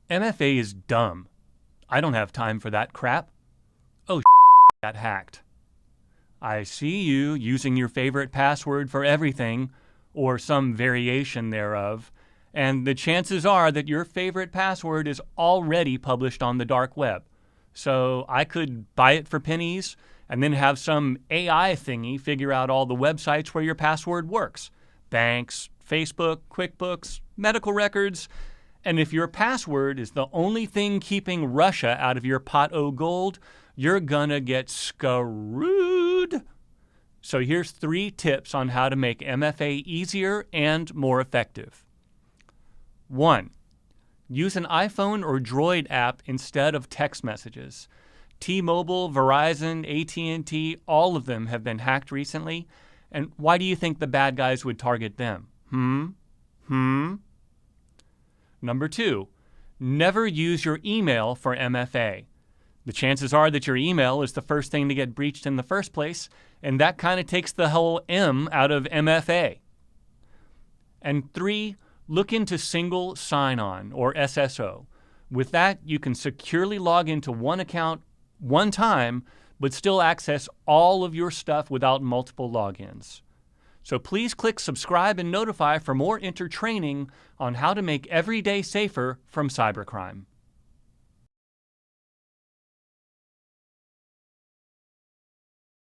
MFA is dumb. I don't have time for that crap. Oh, got hacked. I see you using your favorite password for everything, or some variation thereof, and the chances are that your favorite password is already published on the dark web. So I could buy it for pennies and then have some AI thingy figure out all the websites where your password works. Banks, Facebook, QuickBooks, medical records. And if your password is the only thing keeping Russia out of your pot o' gold, you're gonna get screwed. So here's 3 tips on how to make MFA easier and more effective. 1. Use an iPhone or Droid app instead of text messages. T-Mobile, Verizon, AT&T, all of them have been hacked recently. And why do you think the bad guys would target them? Number 2, never use your email for MFA. The chances are that your email is the first thing to get breached in the first place, and that kind of takes the whole M out of MFA. And 3, look into single sign-on, or SSO. With that, you can securely log into one account one time, but still access all of your stuff without multiple logins. So please click subscribe and notify for more training on how to make every day safer from cybercrime.